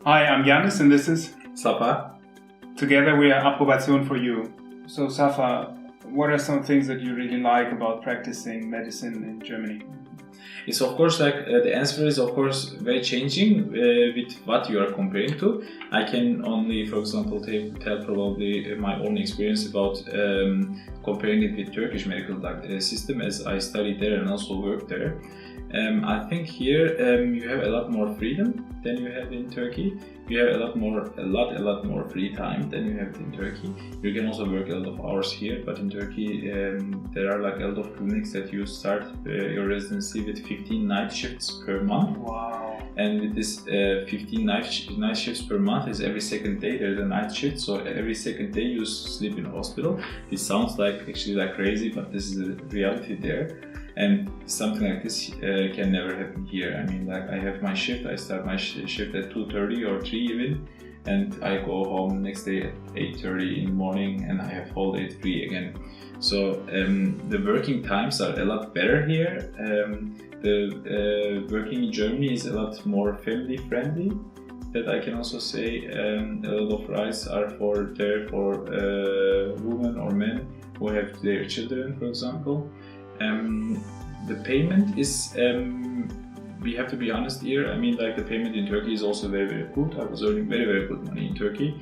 Hi, I'm Yanis and this is Safa. Together we are Approbation for you. So Safa, what are some things that you really like about practicing medicine in Germany? It's of course the answer is of course very changing with what you are comparing to. I can only, for example, tell probably my own experience about comparing it with Turkish medical system, as I studied there and also worked there. I think here you have a lot more freedom than you have in Turkey. You have a lot more free time than you have in Turkey. You can also work a lot of hours here, but in Turkey there are like a lot of clinics that you start your residency with 15 night shifts per month. Wow! And with this 15 night shifts per month is every second day there's a night shift. So every second day you sleep in a hospital. It sounds actually like crazy, but this is the reality there. And something like this can never happen here. I mean, like I have my shift, I start my shift at 2:30 or 3 even, and I go home next day at 8:30 in the morning, and I have whole day free again. So the working times are a lot better here. The working in Germany is a lot more family friendly. That I can also say. A lot of rights are there for women or men who have their children, for example. The payment is, we have to be honest here, I mean like the payment in Turkey is also very, very good. I was earning very, very good money in Turkey.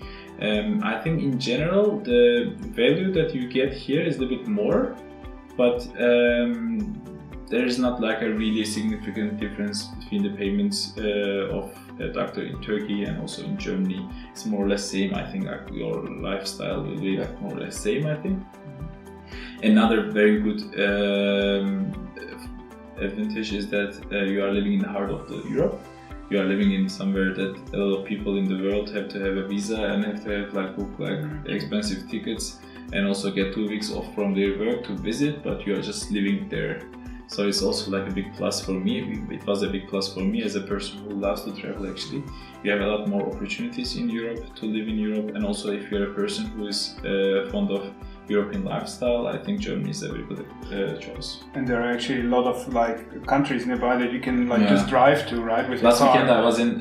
I think in general the value that you get here is a bit more, but there is not like a really significant difference between the payments of a doctor in Turkey and also in Germany. It's more or less same. I think like your lifestyle will be like more or less same, I think. Another very good advantage is that you are living in the heart of Europe. You are living in somewhere that a lot of people in the world have to have a visa and have to have book expensive tickets and also get 2 weeks off from their work to visit, but you are just living there. So it's also like a big plus for me. It was a big plus for me as a person who loves to travel actually. You have a lot more opportunities in Europe to live in Europe, and also if you're a person who is fond of European lifestyle, I think Germany is a very good choice. And there are actually a lot of countries nearby that you can just drive to, right? With Last weekend I was in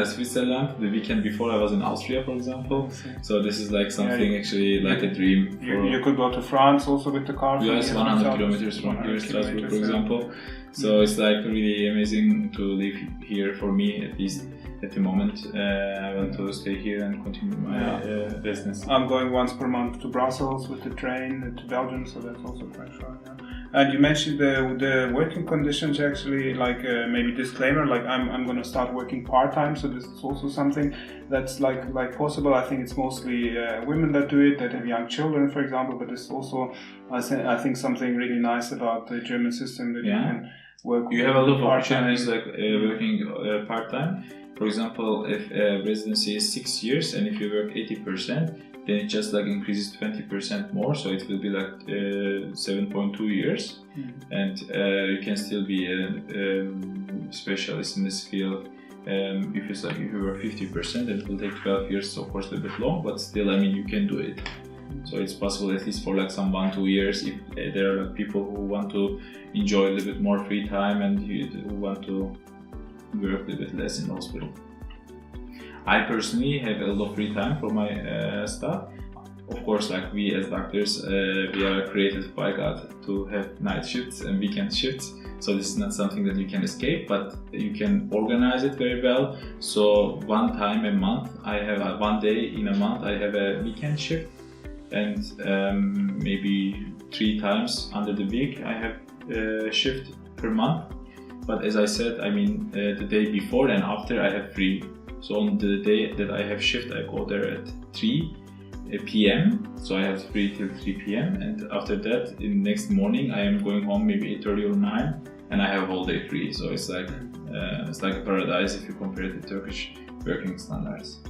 Switzerland. The weekend before I was in Austria, for example. So this is like something actually like a dream. You could go to France also with the car. Yes, 100 kilometers from here, Strasbourg, for example. So it's like really amazing to live here for me, at least. At the moment, I want to stay here and continue my business. I'm going once per month to Brussels with the train to Belgium, so that's also quite far. Yeah. And you mentioned the working conditions actually, maybe disclaimer, I'm going to start working part-time, so this is also something that's like possible. I think it's mostly women that do it, that have young children, for example, but it's also, I think, something really nice about the German system that you can work. You have a lot of opportunities working part-time. For example, if residency is 6 years and if you work 80%, then it just increases 20% more, so it will be 7.2 years, and you can still be a specialist in this field. If you work 50%, it will take 12 years, of course a bit long, but still, I mean, you can do it. So it's possible at least for some 1-2 years if there are people who want to enjoy a little bit more free time and who want to work a little bit less in the hospital. I personally have a lot of free time for my stuff. Of course, we as doctors, we are created by God to have night shifts and weekend shifts. So this is not something that you can escape, but you can organize it very well. So one time a month, I have one day in a month, I have a weekend shift, and maybe 3 times under the week, I have a shift per month. But as I said, I mean, the day before and after I have free. So on the day that I have shift, I go there at 3 p.m. So I have free till 3 p.m. And after that, in the next morning, I am going home maybe 8:30 or 9, and I have all day free. So it's like a paradise if you compare it to Turkish working standards.